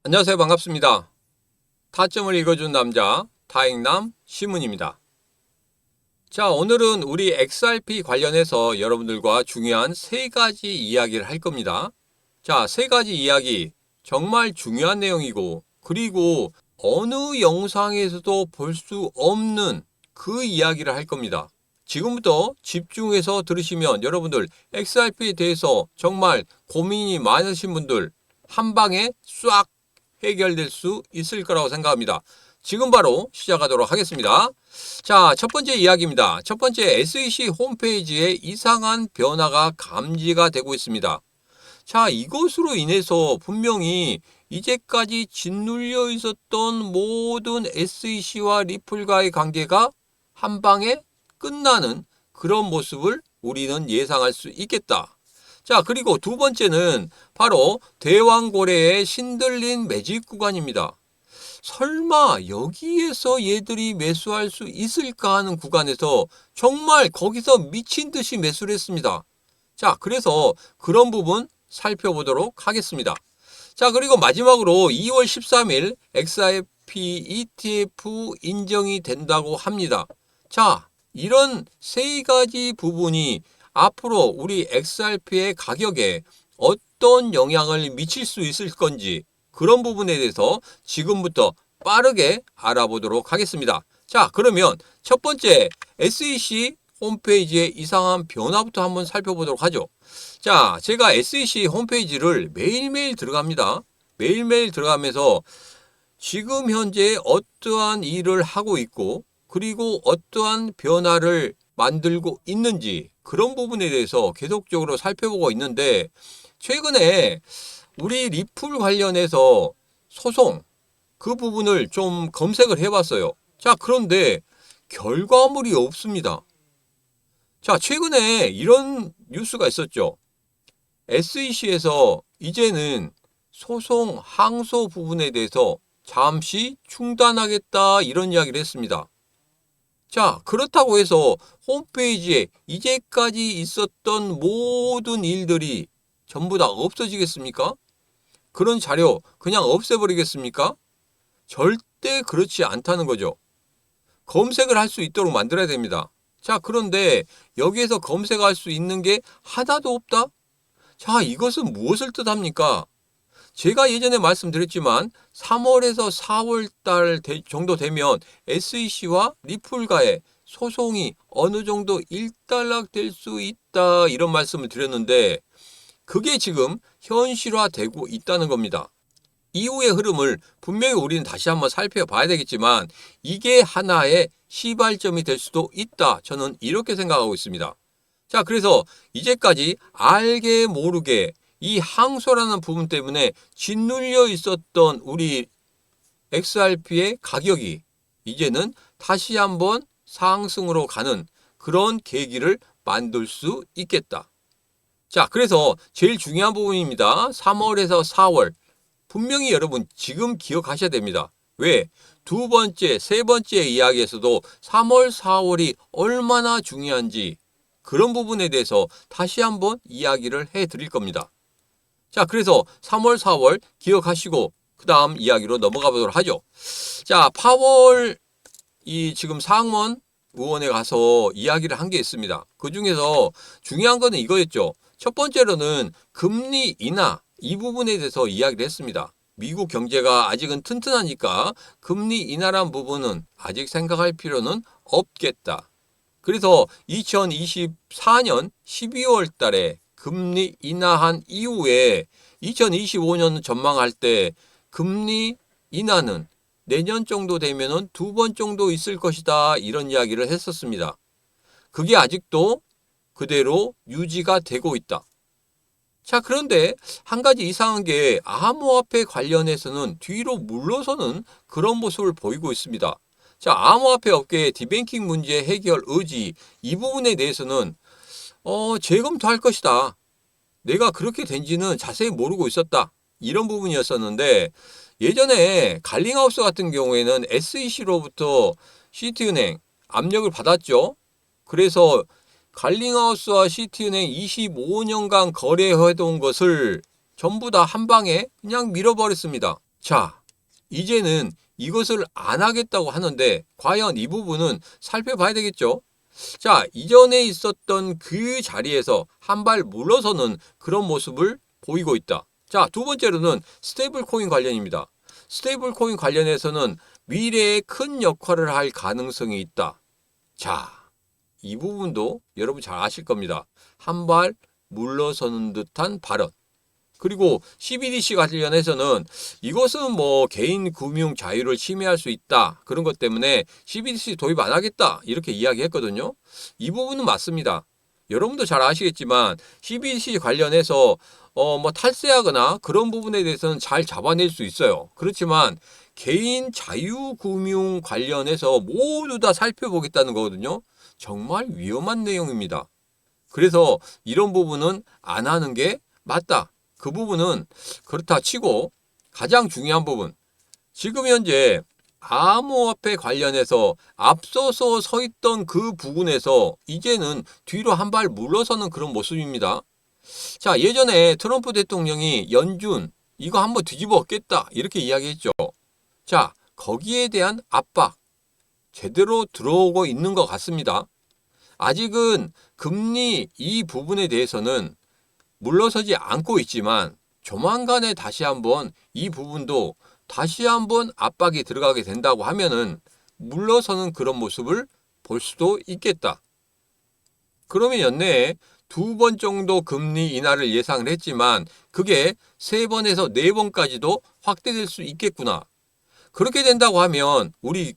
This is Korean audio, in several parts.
안녕하세요. 반갑습니다. 타점을 읽어준 남자 타익남 시문입니다. 자, 오늘은 우리 XRP 관련해서 여러분들과 중요한 세 가지 이야기를 할 겁니다. 자, 세 가지 이야기 정말 중요한 내용이고, 그리고 어느 영상에서도 볼 수 없는 그 이야기를 할 겁니다. 지금부터 집중해서 들으시면 여러분들 XRP에 대해서 정말 고민이 많으신 분들 한 방에 싹 해결될 수 있을 거라고 생각합니다. 지금 바로 시작하도록 하겠습니다. 자, 첫 번째 이야기입니다. 첫 번째, SEC 홈페이지에 이상한 변화가 감지가 되고 있습니다. 자, 이것으로 인해서 분명히 이제까지 짓눌려 있었던 모든 SEC와 리플과의 관계가 한 방에 끝나는 그런 모습을 우리는 예상할 수 있겠다. 자, 그리고 두 번째는 바로 대왕고래의 신들린 매직 구간입니다. 설마 여기에서 얘들이 매수할 수 있을까 하는 구간에서 정말 거기서 미친 듯이 매수를 했습니다. 자, 그래서 그런 부분 살펴보도록 하겠습니다. 자, 그리고 마지막으로 2월 13일 XRP ETF 인정이 된다고 합니다. 자, 이런 세 가지 부분이 앞으로 우리 XRP의 가격에 어떤 영향을 미칠 수 있을 건지 그런 부분에 대해서 지금부터 빠르게 알아보도록 하겠습니다. 자, 그러면 첫 번째 SEC 홈페이지의 이상한 변화부터 한번 살펴보도록 하죠. 자, 제가 SEC 홈페이지를 매일매일 들어갑니다. 매일매일 들어가면서 지금 현재 어떠한 일을 하고 있고, 그리고 어떠한 변화를 만들고 있는지 그런 부분에 대해서 계속적으로 살펴보고 있는데, 최근에 우리 리플 관련해서 소송 그 부분을 좀 검색을 해봤어요. 자, 그런데 결과물이 없습니다. 자, 최근에 이런 뉴스가 있었죠. SEC에서 이제는 소송 항소 부분에 대해서 잠시 중단하겠다 이런 이야기를 했습니다. 자, 그렇다고 해서 홈페이지에 이제까지 있었던 모든 일들이 전부 다 없어지겠습니까? 그런 자료 그냥 없애버리겠습니까? 절대 그렇지 않다는 거죠. 검색을 할 수 있도록 만들어야 됩니다. 자, 그런데 여기에서 검색할 수 있는 게 하나도 없다? 자, 이것은 무엇을 뜻합니까? 제가 예전에 말씀드렸지만 3월에서 4월 달 정도 되면 SEC와 리플과의 소송이 어느 정도 일단락될 수 있다 이런 말씀을 드렸는데, 그게 지금 현실화되고 있다는 겁니다. 이후의 흐름을 분명히 우리는 다시 한번 살펴봐야 되겠지만 이게 하나의 시발점이 될 수도 있다. 저는 이렇게 생각하고 있습니다. 자, 그래서 이제까지 알게 모르게 이 항소라는 부분 때문에 짓눌려 있었던 우리 XRP의 가격이 이제는 다시 한번 상승으로 가는 그런 계기를 만들 수 있겠다. 자, 그래서 제일 중요한 부분입니다. 3월에서 4월. 분명히 여러분 지금 기억하셔야 됩니다. 왜? 두 번째, 세 번째 이야기에서도 3월, 4월이 얼마나 중요한지 그런 부분에 대해서 다시 한번 이야기를 해 드릴 겁니다. 자, 그래서 3월, 4월 기억하시고 그 다음 이야기로 넘어가 보도록 하죠. 자, 파월 지금 상원 의원에 가서 이야기를 한 게 있습니다. 그 중에서 중요한 거는 이거였죠. 첫 번째로는 금리 인하 이 부분에 대해서 이야기를 했습니다. 미국 경제가 아직은 튼튼하니까 금리 인하란 부분은 아직 생각할 필요는 없겠다. 그래서 2024년 12월 달에 금리 인하한 이후에 2025년 전망할 때 금리 인하는 내년 정도 되면은 두 번 정도 있을 것이다 이런 이야기를 했었습니다. 그게 아직도 그대로 유지가 되고 있다. 자, 그런데 한 가지 이상한 게 암호화폐 관련해서는 뒤로 물러서는 그런 모습을 보이고 있습니다. 자, 암호화폐 업계의 디뱅킹 문제 해결 의지 이 부분에 대해서는 재검토할 것이다. 내가 그렇게 된지는 자세히 모르고 있었다. 이런 부분이었었는데, 예전에 갈링하우스 같은 경우에는 SEC로부터 시티은행 압력을 받았죠. 그래서 갈링하우스와 시티은행 25년간 거래해온 것을 전부 다 한 방에 그냥 밀어버렸습니다. 자, 이제는 이것을 안 하겠다고 하는데 과연 이 부분은 살펴봐야 되겠죠? 자, 이전에 있었던 그 자리에서 한 발 물러서는 그런 모습을 보이고 있다. 자, 두 번째로는 스테이블 코인 관련입니다. 스테이블 코인 관련해서는 미래에 큰 역할을 할 가능성이 있다. 자, 이 부분도 여러분 잘 아실 겁니다. 한 발 물러서는 듯한 발언. 그리고 CBDC 관련해서는 이것은 뭐 개인 금융 자유를 침해할 수 있다. 그런 것 때문에 CBDC 도입 안 하겠다. 이렇게 이야기했거든요. 이 부분은 맞습니다. 여러분도 잘 아시겠지만 CBDC 관련해서 뭐 탈세하거나 그런 부분에 대해서는 잘 잡아낼 수 있어요. 그렇지만 개인 자유금융 관련해서 모두 다 살펴보겠다는 거거든요. 정말 위험한 내용입니다. 그래서 이런 부분은 안 하는 게 맞다. 그 부분은 그렇다 치고 가장 중요한 부분. 지금 현재 암호화폐 관련해서 앞서서 서 있던 그 부분에서 이제는 뒤로 한 발 물러서는 그런 모습입니다. 자, 예전에 트럼프 대통령이 연준 이거 한번 뒤집어 엎겠다 이렇게 이야기했죠. 자, 거기에 대한 압박 제대로 들어오고 있는 것 같습니다. 아직은 금리 이 부분에 대해서는 물러서지 않고 있지만 조만간에 다시 한번 이 부분도 다시 한번 압박이 들어가게 된다고 하면은 물러서는 그런 모습을 볼 수도 있겠다. 그러면 연내에 2번 정도 금리 인하를 예상을 했지만 그게 3번에서 4번까지도 확대될 수 있겠구나. 그렇게 된다고 하면 우리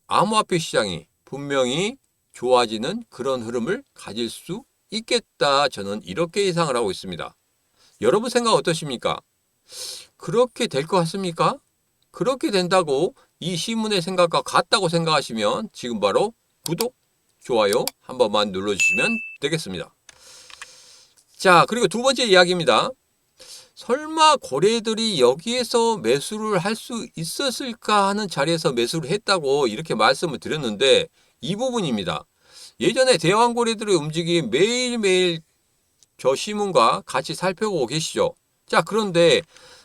암호화폐 시장이 분명히 좋아지는 그런 흐름을 가질 수 있겠다. 저는 이렇게 예상을 하고 있습니다. 여러분 생각 어떠십니까? 그렇게 될 것 같습니까? 그렇게 된다고 이 시문의 생각과 같다고 생각하시면 지금 바로 구독, 좋아요 한 번만 눌러주시면 되겠습니다. 자, 그리고 두 번째 이야기입니다. 설마 고래들이 여기에서 매수를 할 수 있었을까 하는 자리에서 매수를 했다고 이렇게 말씀을 드렸는데 이 부분입니다. 예전에 대왕고래들의 움직임 매일매일 저 시문과 같이 살펴보고 계시죠. 자, 그런데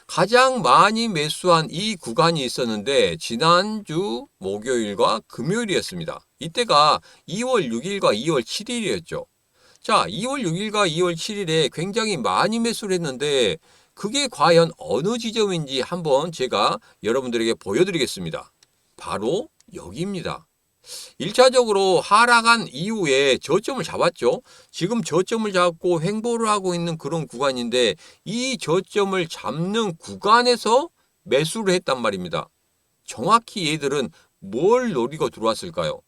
가장 많이 매수한 이 구간이 있었는데 지난주 목요일과 금요일이었습니다. 이때가 2월 6일과 2월 7일이었죠. 자, 2월 6일과 2월 7일에 굉장히 많이 매수를 했는데 그게 과연 어느 지점인지 한번 제가 여러분들에게 보여드리겠습니다. 바로 여기입니다. 1차적으로 하락한 이후에 저점을 잡았죠. 지금 저점을 잡고 횡보를 하고 있는 그런 구간인데 이 저점을 잡는 구간에서 매수를 했단 말입니다. 정확히 얘들은 뭘 노리고 들어왔을까요?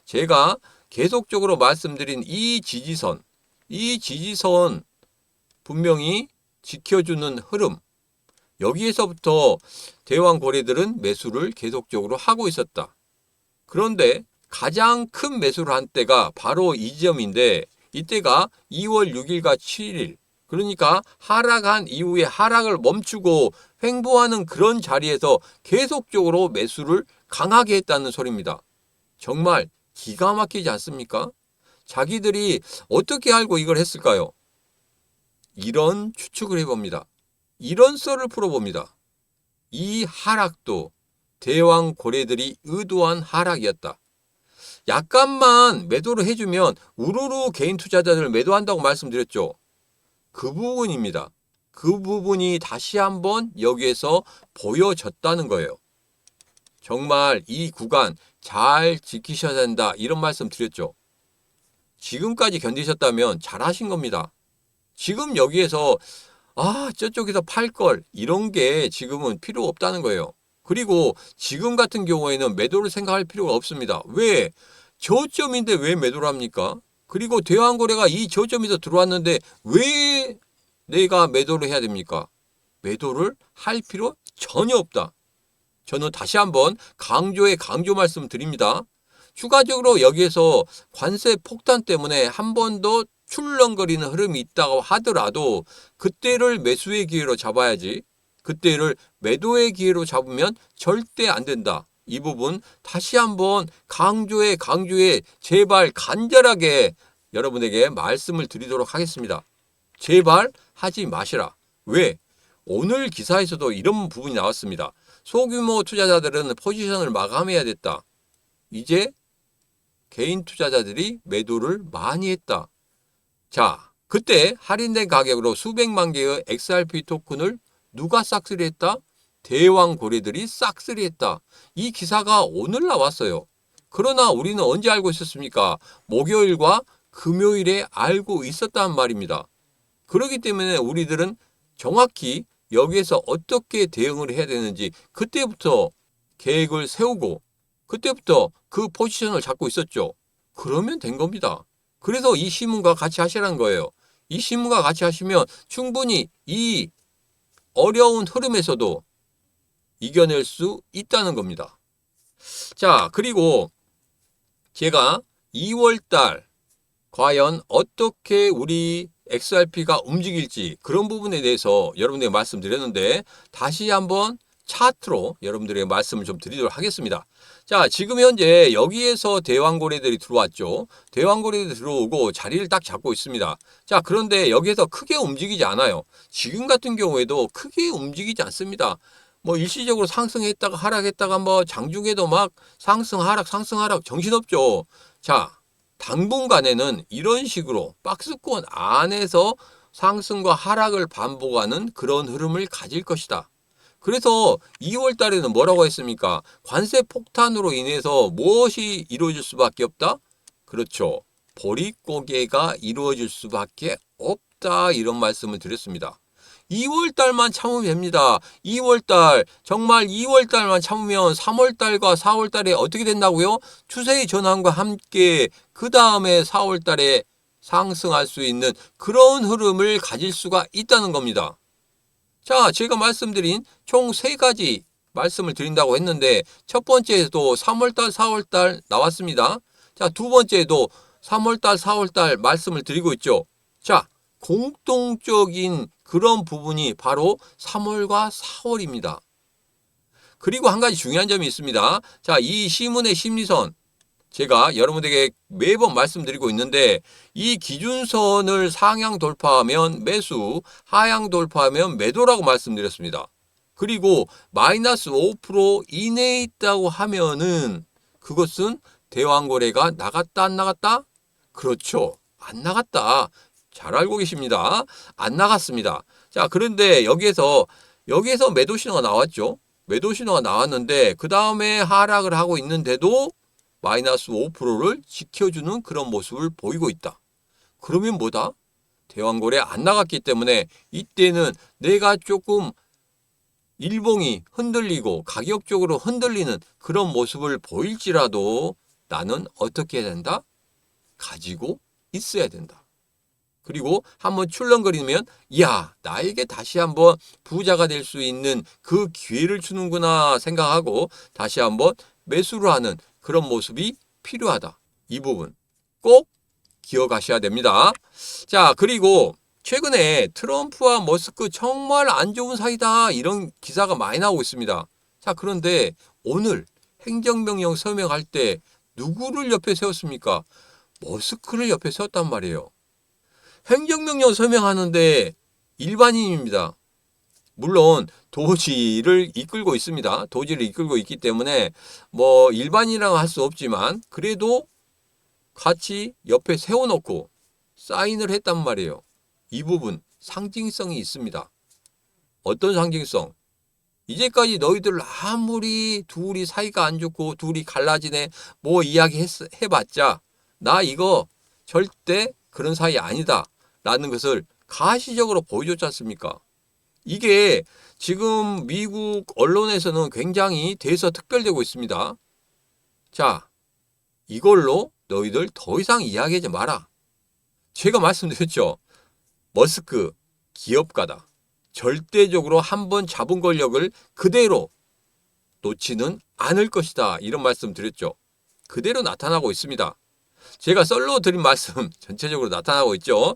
제가 계속적으로 말씀드린 이 지지선 분명히 지켜주는 흐름, 여기에서부터 대왕고래들은 매수를 계속적으로 하고 있었다. 그런데 가장 큰 매수를 한 때가 바로 이 지점인데 이때가 2월 6일과 7일, 그러니까 하락한 이후에 하락을 멈추고 횡보하는 그런 자리에서 계속적으로 매수를 강하게 했다는 소리입니다. 정말 기가 막히지 않습니까? 자기들이 어떻게 알고 이걸 했을까요? 이런 추측을 해봅니다. 이런 썰을 풀어봅니다. 이 하락도 대왕 고래들이 의도한 하락이었다. 약간만 매도를 해주면 우르르 개인 투자자들을 매도한다고 말씀드렸죠. 그 부분입니다. 그 부분이 다시 한번 여기에서 보여졌다는 거예요. 정말 이 구간 잘 지키셔야 된다 이런 말씀 드렸죠. 지금까지 견디셨다면 잘하신 겁니다. 지금 여기에서 저쪽에서 팔 걸 이런 게 지금은 필요 없다는 거예요. 그리고 지금 같은 경우에는 매도를 생각할 필요가 없습니다. 왜? 저점인데 왜 매도를 합니까? 그리고 대왕거래가 이 저점에서 들어왔는데 왜 내가 매도를 해야 됩니까? 매도를 할 필요 전혀 없다. 저는 다시 한번 강조 말씀드립니다. 추가적으로 여기에서 관세 폭탄 때문에 한 번 더 출렁거리는 흐름이 있다고 하더라도 그때를 매수의 기회로 잡아야지, 그때를 매도의 기회로 잡으면 절대 안 된다. 이 부분 다시 한번 강조해 제발 간절하게 여러분에게 말씀을 드리도록 하겠습니다. 제발 하지 마시라. 왜? 오늘 기사에서도 이런 부분이 나왔습니다. 소규모 투자자들은 포지션을 마감해야 됐다. 이제 개인 투자자들이 매도를 많이 했다. 자, 그때 할인된 가격으로 수백만 개의 XRP 토큰을 누가 싹쓸이했다? 대왕고래들이 싹쓸이했다. 이 기사가 오늘 나왔어요. 그러나 우리는 언제 알고 있었습니까? 목요일과 금요일에 알고 있었단 말입니다. 그렇기 때문에 우리들은 정확히 여기에서 어떻게 대응을 해야 되는지 그때부터 계획을 세우고 그때부터 그 포지션을 잡고 있었죠. 그러면 된 겁니다. 그래서 이 신문과 같이 하시라는 거예요. 이 신문과 같이 하시면 충분히 이 어려운 흐름에서도 이겨낼 수 있다는 겁니다. 자, 그리고 제가 2월달 과연 어떻게 우리 XRP가 움직일지 그런 부분에 대해서 여러분들에게 말씀드렸는데 다시 한번 차트로 여러분들에게 말씀을 좀 드리도록 하겠습니다. 자, 지금 현재 여기에서 대왕고래들이 들어왔죠. 대왕고래들이 들어오고 자리를 딱 잡고 있습니다. 자, 그런데 여기에서 크게 움직이지 않아요. 지금 같은 경우에도 크게 움직이지 않습니다. 뭐 일시적으로 상승했다가 하락했다가 뭐 장중에도 막 상승 하락 정신없죠. 자, 당분간에는 이런 식으로 박스권 안에서 상승과 하락을 반복하는 그런 흐름을 가질 것이다. 그래서 2월 달에는 뭐라고 했습니까? 관세 폭탄으로 인해서 무엇이 이루어질 수밖에 없다? 그렇죠. 보릿고개가 이루어질 수밖에 없다. 이런 말씀을 드렸습니다. 2월 달만 참으면 됩니다. 2월 달, 정말 2월 달만 참으면 3월 달과 4월 달에 어떻게 된다고요? 추세의 전환과 함께 그 다음에 4월 달에 상승할 수 있는 그런 흐름을 가질 수가 있다는 겁니다. 자, 제가 말씀드린 총 3가지 말씀을 드린다고 했는데 첫 번째에도 3월달, 4월달 나왔습니다. 자, 두 번째에도 3월달, 4월달 말씀을 드리고 있죠. 자, 공통적인 그런 부분이 바로 3월과 4월입니다. 그리고 한 가지 중요한 점이 있습니다. 자, 이 시문의 심리선 제가 여러분들에게 매번 말씀드리고 있는데 이 기준선을 상향 돌파하면 매수, 하향 돌파하면 매도라고 말씀드렸습니다. 그리고 마이너스 5% 이내에 있다고 하면은 그것은 대왕거래가 나갔다 안 나갔다? 그렇죠. 안 나갔다. 잘 알고 계십니다. 안 나갔습니다. 자, 그런데 여기에서 매도 신호가 나왔죠. 매도 신호가 나왔는데 그 다음에 하락을 하고 있는데도 마이너스 5%를 지켜주는 그런 모습을 보이고 있다. 그러면 뭐다? 대왕거래 안 나갔기 때문에 이때는 내가 조금 일봉이 흔들리고 가격적으로 흔들리는 그런 모습을 보일지라도 나는 어떻게 해야 된다? 가지고 있어야 된다. 그리고 한번 출렁거리면 야, 나에게 다시 한번 부자가 될 수 있는 그 기회를 주는구나 생각하고 다시 한번 매수를 하는 그런 모습이 필요하다. 이 부분 꼭 기억하셔야 됩니다. 자, 그리고 최근에 트럼프와 머스크 정말 안 좋은 사이다 이런 기사가 많이 나오고 있습니다. 자, 그런데 오늘 행정명령 서명할 때 누구를 옆에 세웠습니까? 머스크를 옆에 세웠단 말이에요. 행정명령 서명하는데 일반인입니다. 물론 도지를 이끌고 있습니다. 도지를 이끌고 있기 때문에 뭐 일반인이라고 할 수 없지만 그래도 같이 옆에 세워놓고 사인을 했단 말이에요. 이 부분 상징성이 있습니다. 어떤 상징성? 이제까지 너희들 아무리 둘이 사이가 안 좋고 둘이 갈라지네 뭐 이야기 해봤자 나 이거 절대 그런 사이 아니다 라는 것을 가시적으로 보여줬지 않습니까? 이게 지금 미국 언론에서는 굉장히 대서특별되고 있습니다. 자, 이걸로 너희들 더 이상 이야기하지 마라. 제가 말씀드렸죠. 머스크 기업가다. 절대적으로 한번 잡은 권력을 그대로 놓지는 않을 것이다. 이런 말씀 드렸죠. 그대로 나타나고 있습니다. 제가 썰로 드린 말씀 전체적으로 나타나고 있죠.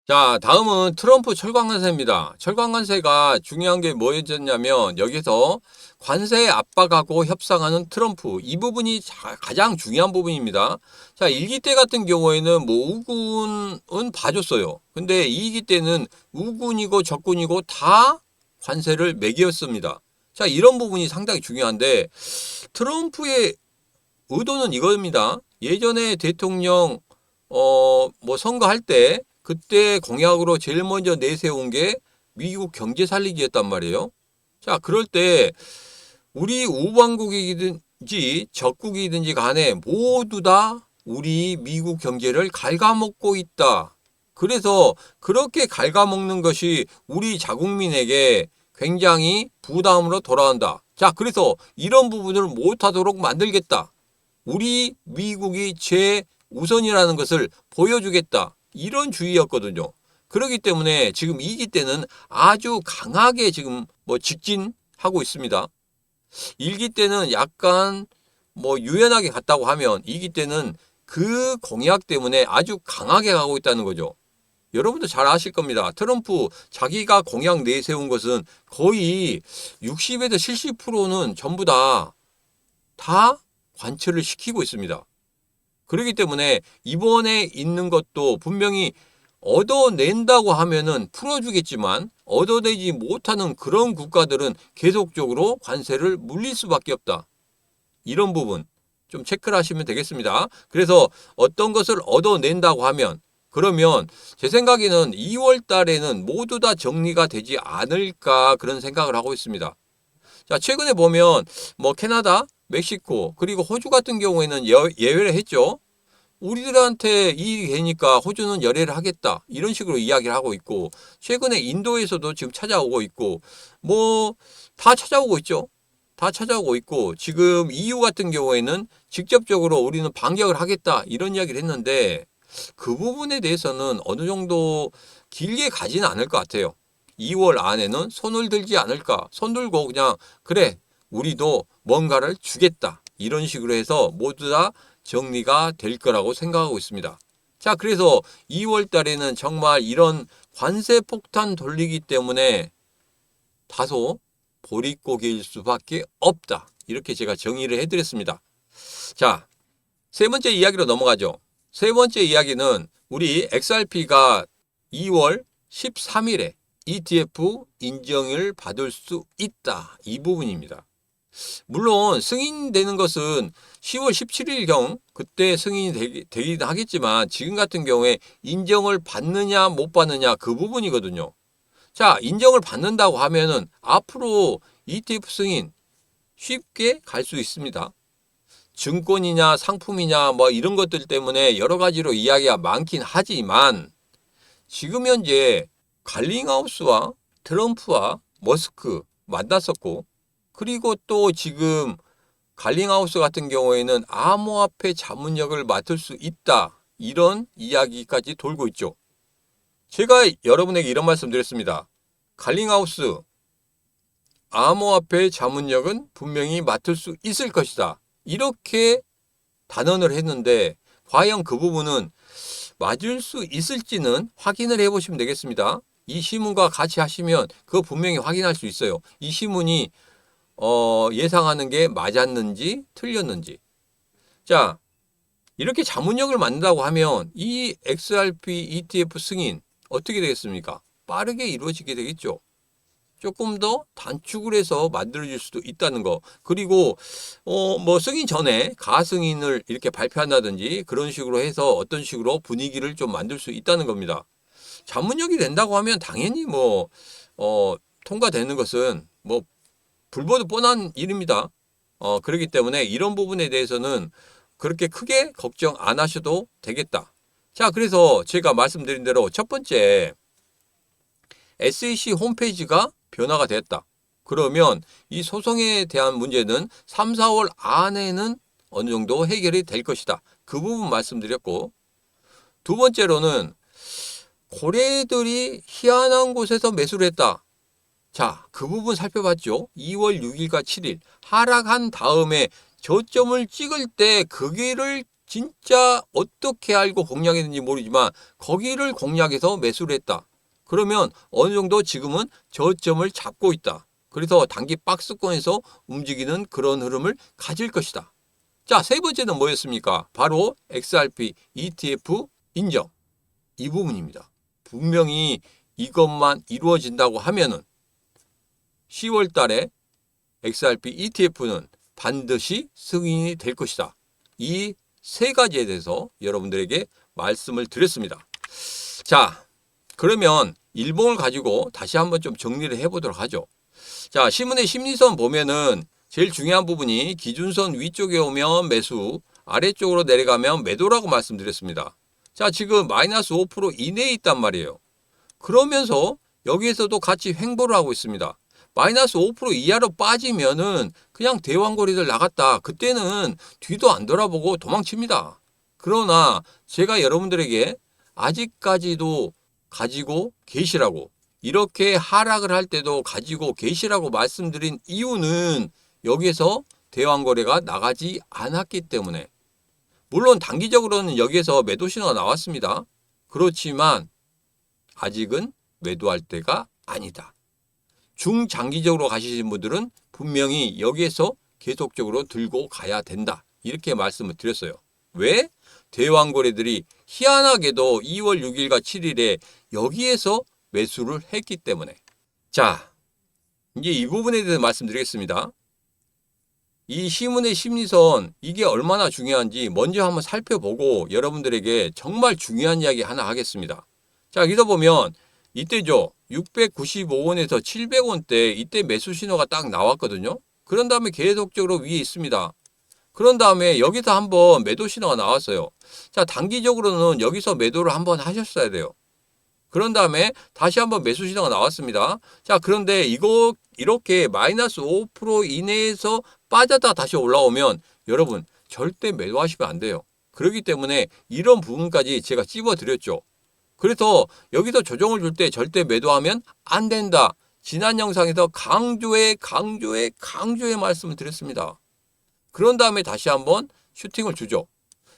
자, 다음은 트럼프 철강관세입니다. 철강관세가 중요한 게 뭐였냐면 여기서 관세 압박하고 협상하는 트럼프 이 부분이 가장 중요한 부분입니다. 자, 1기 때 같은 경우에는 뭐 우군은 봐줬어요. 근데 2기 때는 우군이고 적군이고 다 관세를 매겼습니다. 자, 이런 부분이 상당히 중요한데 트럼프의 의도는 이겁니다. 예전에 대통령 뭐 선거할 때 그때 공약으로 제일 먼저 내세운 게 미국 경제 살리기였단 말이에요. 자, 그럴 때 우리 우방국이든지 적국이든지 간에 모두 다 우리 미국 경제를 갉아먹고 있다. 그래서 그렇게 갉아먹는 것이 우리 자국민에게 굉장히 부담으로 돌아온다. 자, 그래서 이런 부분을 못하도록 만들겠다. 우리 미국이 최우선이라는 것을 보여주겠다. 이런 주의였거든요. 그렇기 때문에 지금 2기 때는 아주 강하게 지금 뭐 직진하고 있습니다. 1기 때는 약간 뭐 유연하게 갔다고 하면 2기 때는 그 공약 때문에 아주 강하게 가고 있다는 거죠. 여러분도 잘 아실 겁니다. 트럼프 자기가 공약 내세운 것은 거의 60에서 70%는 전부 다 관철을 시키고 있습니다. 그렇기 때문에 이번에 있는 것도 분명히 얻어낸다고 하면은 풀어주겠지만 얻어내지 못하는 그런 국가들은 계속적으로 관세를 물릴 수밖에 없다. 이런 부분 좀 체크를 하시면 되겠습니다. 그래서 어떤 것을 얻어낸다고 하면 그러면 제 생각에는 2월 달에는 모두 다 정리가 되지 않을까 그런 생각을 하고 있습니다. 자, 최근에 보면 뭐 캐나다, 멕시코 그리고 호주 같은 경우에는 예외를 했죠. 우리들한테 이익이 되니까 호주는 열애를 하겠다. 이런 식으로 이야기를 하고 있고 최근에 인도에서도 지금 찾아오고 있고 뭐 다 찾아오고 있죠. 다 찾아오고 있고 지금 EU 같은 경우에는 직접적으로 우리는 반격을 하겠다. 이런 이야기를 했는데 그 부분에 대해서는 어느 정도 길게 가지는 않을 것 같아요. 2월 안에는 손을 들지 않을까. 손 들고 그냥 그래 우리도 뭔가를 주겠다. 이런 식으로 해서 모두 다 정리가 될 거라고 생각하고 있습니다. 자, 그래서 2월 달에는 정말 이런 관세 폭탄 돌리기 때문에 다소 보릿고개일 수밖에 없다. 이렇게 제가 정의를 해드렸습니다. 자, 세 번째 이야기로 넘어가죠. 세 번째 이야기는 우리 XRP가 2월 13일에 ETF 인정을 받을 수 있다. 이 부분입니다. 물론 승인되는 것은 10월 17일경 그때 승인이 되긴 하겠지만 지금 같은 경우에 인정을 받느냐 못 받느냐 그 부분이거든요. 자, 인정을 받는다고 하면은 앞으로 ETF 승인 쉽게 갈 수 있습니다. 증권이냐 상품이냐 뭐 이런 것들 때문에 여러 가지로 이야기가 많긴 하지만 지금 현재 갈링하우스와 트럼프와 머스크 만났었고 그리고 또 지금 갈링하우스 같은 경우에는 암호화폐 자문역을 맡을 수 있다. 이런 이야기까지 돌고 있죠. 제가 여러분에게 이런 말씀 드렸습니다. 갈링하우스 암호화폐 자문역은 분명히 맡을 수 있을 것이다. 이렇게 단언을 했는데 과연 그 부분은 맞을 수 있을지는 확인을 해보시면 되겠습니다. 이 신문과 같이 하시면 그거 분명히 확인할 수 있어요. 이 신문이 예상하는 게 맞았는지 틀렸는지. 자, 이렇게 자문역을 만든다고 하면 이 XRP ETF 승인 어떻게 되겠습니까? 빠르게 이루어지게 되겠죠. 조금 더 단축을 해서 만들어질 수도 있다는 거. 그리고 뭐 승인 전에 가승인을 이렇게 발표한다든지 그런 식으로 해서 어떤 식으로 분위기를 좀 만들 수 있다는 겁니다. 자문역이 된다고 하면 당연히 뭐 통과되는 것은 뭐 불보듯 뻔한 일입니다. 그렇기 때문에 이런 부분에 대해서는 그렇게 크게 걱정 안 하셔도 되겠다. 자, 그래서 제가 말씀드린 대로 첫 번째 SEC 홈페이지가 변화가 됐다. 그러면 이 소송에 대한 문제는 3, 4월 안에는 어느 정도 해결이 될 것이다. 그 부분 말씀드렸고 두 번째로는 고래들이 희한한 곳에서 매수를 했다. 자, 그 부분 살펴봤죠. 2월 6일과 7일 하락한 다음에 저점을 찍을 때 거기를 진짜 어떻게 알고 공략했는지 모르지만 거기를 공략해서 매수를 했다. 그러면 어느 정도 지금은 저점을 잡고 있다. 그래서 단기 박스권에서 움직이는 그런 흐름을 가질 것이다. 자, 세 번째는 뭐였습니까? 바로 XRP ETF 인정. 이 부분입니다. 분명히 이것만 이루어진다고 하면은 10월 달에 XRP ETF는 반드시 승인이 될 것이다. 이 세 가지에 대해서 여러분들에게 말씀을 드렸습니다. 자, 그러면 일봉을 가지고 다시 한번 좀 정리를 해보도록 하죠. 자, 시문의 심리선 보면은 제일 중요한 부분이 기준선 위쪽에 오면 매수, 아래쪽으로 내려가면 매도라고 말씀드렸습니다. 자, 지금 마이너스 5% 이내에 있단 말이에요. 그러면서 여기에서도 같이 횡보를 하고 있습니다. 마이너스 5% 이하로 빠지면은 그냥 대왕거리들 나갔다. 그때는 뒤도 안 돌아보고 도망칩니다. 그러나 제가 여러분들에게 아직까지도 가지고 계시라고, 이렇게 하락을 할 때도 가지고 계시라고 말씀드린 이유는 여기에서 대왕거래가 나가지 않았기 때문에, 물론 단기적으로는 여기에서 매도 신호가 나왔습니다. 그렇지만 아직은 매도할 때가 아니다. 중장기적으로 가시는 분들은 분명히 여기에서 계속적으로 들고 가야 된다. 이렇게 말씀을 드렸어요. 왜? 대왕거래들이 희한하게도 2월 6일과 7일에 여기에서 매수를 했기 때문에. 자, 이제 이 부분에 대해서 말씀드리겠습니다. 이 시문의 심리선, 이게 얼마나 중요한지 먼저 한번 살펴보고 여러분들에게 정말 중요한 이야기 하나 하겠습니다. 자, 여기서 보면 이때죠. 695원에서 700원대 이때 매수 신호가 딱 나왔거든요. 그런 다음에 계속적으로 위에 있습니다. 그런 다음에 여기서 한번 매도 신호가 나왔어요. 자, 단기적으로는 여기서 매도를 한번 하셨어야 돼요. 그런 다음에 다시 한번 매수 신호가 나왔습니다. 자, 그런데 이거 이렇게 마이너스 5% 이내에서 빠졌다 다시 올라오면 여러분 절대 매도하시면 안 돼요. 그렇기 때문에 이런 부분까지 제가 찝어드렸죠. 그래서 여기서 조정을 줄 때 절대 매도하면 안 된다. 지난 영상에서 강조의 말씀을 드렸습니다. 그런 다음에 다시 한번 슈팅을 주죠.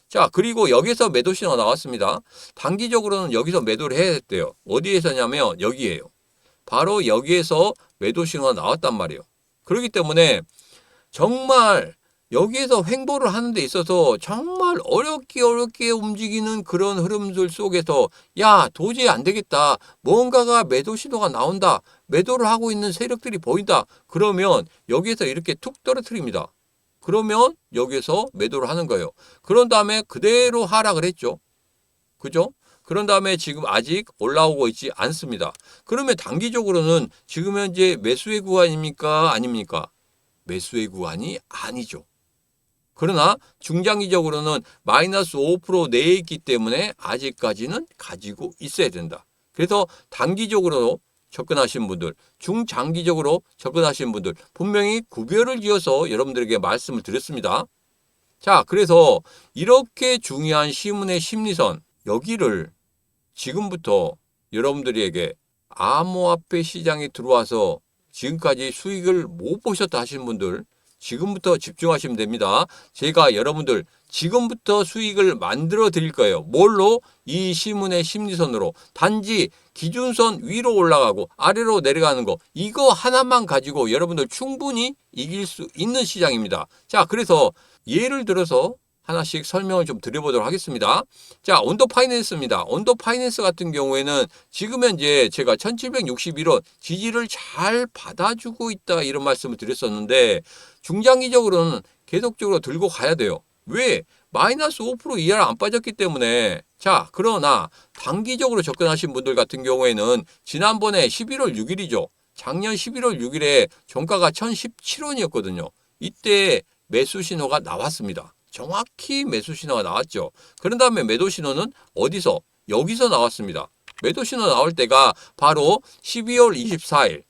자, 그리고 여기서 매도 신호가 나왔습니다. 단기적으로는 여기서 매도를 해야 됐대요. 어디에서냐면 여기에요. 바로 여기에서 매도 신호가 나왔단 말이에요. 그렇기 때문에 정말 여기에서 횡보를 하는 데 있어서 정말 어렵게 움직이는 그런 흐름들 속에서 야, 도저히 안 되겠다. 뭔가가 매도 신호가 나온다. 매도를 하고 있는 세력들이 보인다. 그러면 여기에서 이렇게 툭 떨어뜨립니다. 그러면 여기에서 매도를 하는 거예요. 그런 다음에 그대로 하락을 했죠. 그죠? 그런 다음에 지금 아직 올라오고 있지 않습니다. 그러면 단기적으로는 지금 현재 매수의 구간입니까? 아닙니까? 매수의 구간이 아니죠. 그러나 중장기적으로는 마이너스 5% 내에 있기 때문에 아직까지는 가지고 있어야 된다. 그래서 단기적으로 접근하신 분들, 중장기적으로 접근하신 분들 분명히 구별을 지어서 여러분들에게 말씀을 드렸습니다. 자, 그래서 이렇게 중요한 시문의 심리선, 여기를 지금부터 여러분들에게 암호화폐 시장에 들어와서 지금까지 수익을 못 보셨다 하시는 분들 지금부터 집중하시면 됩니다. 제가 여러분들 지금부터 수익을 만들어 드릴 거예요. 뭘로? 이 시문의 심리선으로. 단지 기준선 위로 올라가고 아래로 내려가는 거, 이거 하나만 가지고 여러분들 충분히 이길 수 있는 시장입니다. 자, 그래서 예를 들어서 하나씩 설명을 좀 드려보도록 하겠습니다. 자, 온도 파이낸스입니다. 온도 파이낸스 같은 경우에는 지금 현재 제가 1761원 지지를 잘 받아주고 있다 이런 말씀을 드렸었는데 중장기적으로는 계속적으로 들고 가야 돼요. 왜? 마이너스 5% 이하를 안 빠졌기 때문에. 자, 그러나 단기적으로 접근하신 분들 같은 경우에는 지난번에 11월 6일이죠. 작년 11월 6일에 종가가 1017원이었거든요. 이때 매수 신호가 나왔습니다. 정확히 매수 신호가 나왔죠. 그런 다음에 매도 신호는 어디서? 여기서 나왔습니다. 매도 신호 나올 때가 바로 12월 24일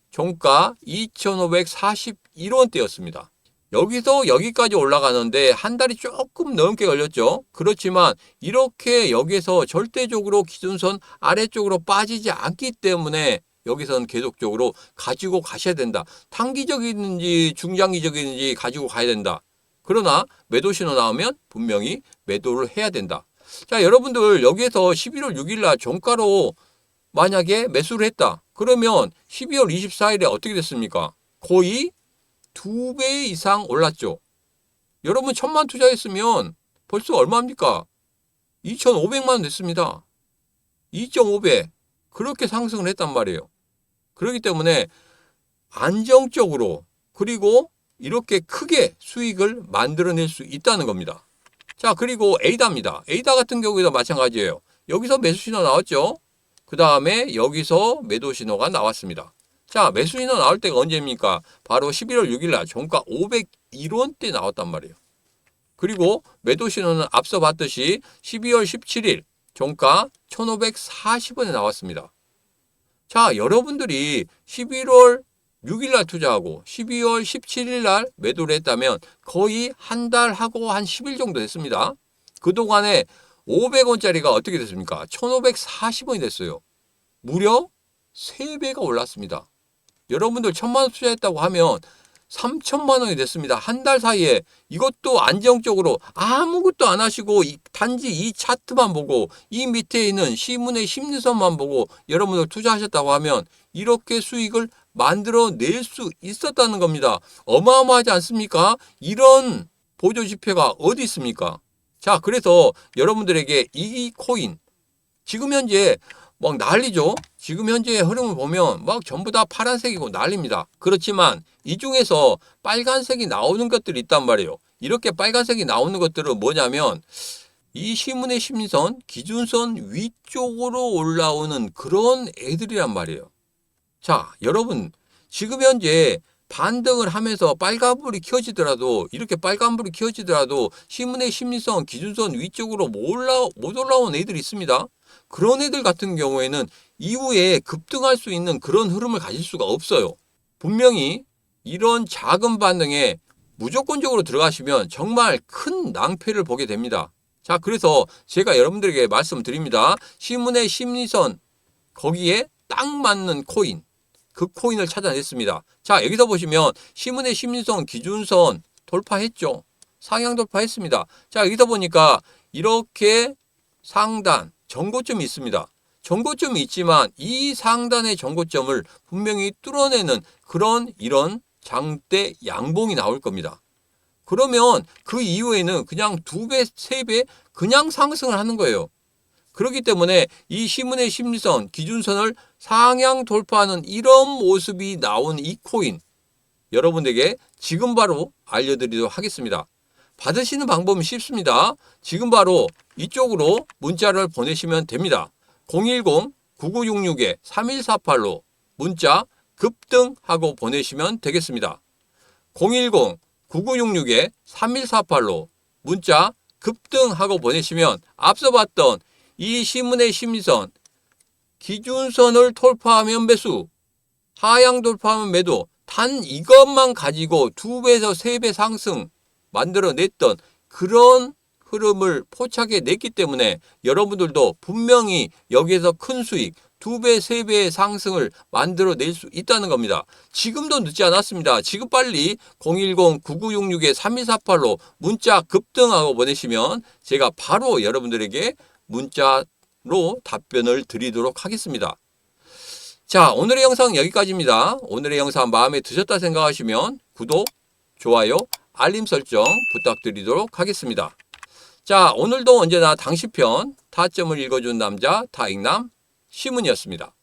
종가 2,541원대였습니다. 여기서 여기까지 올라가는데 한 달이 조금 넘게 걸렸죠. 그렇지만 이렇게 여기서 절대적으로 기준선 아래쪽으로 빠지지 않기 때문에 여기서는 계속적으로 가지고 가셔야 된다. 단기적인지 중장기적인지 가지고 가야 된다. 그러나 매도 신호 나오면 분명히 매도를 해야 된다. 자, 여러분들 여기에서 11월 6일 날 종가로 만약에 매수를 했다. 그러면 12월 24일에 어떻게 됐습니까? 거의 2배 이상 올랐죠. 여러분 1,000만 투자했으면 벌써 얼마입니까? 2,500만 원 됐습니다. 2.5배. 그렇게 상승을 했단 말이에요. 그렇기 때문에 안정적으로 그리고 이렇게 크게 수익을 만들어낼 수 있다는 겁니다. 자, 그리고 에이다입니다. 에이다 같은 경우에도 마찬가지예요. 여기서 매수 신호 나왔죠. 그 다음에 여기서 매도 신호가 나왔습니다. 자, 매수 신호 나올 때가 언제입니까? 바로 11월 6일 날 종가 501원대 나왔단 말이에요. 그리고 매도 신호는 앞서 봤듯이 12월 17일 종가 1540원에 나왔습니다. 자, 여러분들이 11월 6일 날 투자하고 12월 17일 날 매도를 했다면 거의 한 달하고 한 10일 정도 됐습니다. 그동안에 500원짜리가 어떻게 됐습니까? 1540원이 됐어요. 무려 3배가 올랐습니다. 여러분들 1000만 원 투자했다고 하면 3천만 원이 됐습니다. 한 달 사이에. 이것도 안정적으로 아무것도 안 하시고 단지 이 차트만 보고 이 밑에 있는 시문의 심리선만 보고 여러분들 투자하셨다고 하면 이렇게 수익을 만들어낼 수 있었다는 겁니다. 어마어마하지 않습니까? 이런 보조지표가 어디 있습니까? 자, 그래서 여러분들에게 이 코인 지금 현재 막 난리죠. 지금 현재의 흐름을 보면 막 전부 다 파란색이고 난립니다. 그렇지만 이 중에서 빨간색이 나오는 것들이 있단 말이에요. 이렇게 빨간색이 나오는 것들은 뭐냐면 이 시문의 심리선, 기준선 위쪽으로 올라오는 그런 애들이란 말이에요. 자, 여러분 지금 현재 반등을 하면서 빨간불이 켜지더라도 이렇게 빨간불이 켜지더라도 시문의 심리선, 기준선 위쪽으로 못 올라온 애들이 있습니다. 그런 애들 같은 경우에는 이후에 급등할 수 있는 그런 흐름을 가질 수가 없어요. 분명히 이런 작은 반등에 무조건적으로 들어가시면 정말 큰 낭패를 보게 됩니다. 자, 그래서 제가 여러분들에게 말씀드립니다. 시문의 심리선 거기에 딱 맞는 코인, 그 코인을 찾아냈습니다. 자, 여기서 보시면 시문의 심리선, 기준선 돌파했죠. 상향 돌파했습니다. 자, 여기서 보니까 이렇게 상단 전고점이 있습니다. 전고점이 있지만 이 상단의 전고점을 분명히 뚫어내는 이런 장대 양봉이 나올 겁니다. 그러면 그 이후에는 그냥 2배, 3배 그냥 상승을 하는 거예요. 그렇기 때문에 이 시문의 심리선, 기준선을 상향 돌파하는 이런 모습이 나온 이 코인 여러분에게 지금 바로 알려드리도록 하겠습니다. 받으시는 방법은 쉽습니다. 지금 바로 이쪽으로 문자를 보내시면 됩니다. 010-9966-3148로 문자 급등하고 보내시면 되겠습니다. 010-9966-3148로 문자 급등하고 보내시면 앞서 봤던 이 시문의 심리선, 기준선을 돌파하면 매수, 하향 돌파하면 매도, 단 이것만 가지고 2배에서 3배 상승 만들어냈던 그런 흐름을 포착해냈기 때문에 여러분들도 분명히 여기에서 큰 수익 2배, 3배의 상승을 만들어낼 수 있다는 겁니다. 지금도 늦지 않았습니다. 지금 빨리 010-9966-3148로 문자 급등하고 보내시면 제가 바로 여러분들에게 문자로 답변을 드리도록 하겠습니다. 자, 오늘의 영상 여기까지입니다. 오늘의 영상 마음에 드셨다 생각하시면 구독, 좋아요, 알림 설정 부탁드리도록 하겠습니다. 자, 오늘도 언제나 당시 편 타점을 읽어준 남자 타익남 시문이었습니다.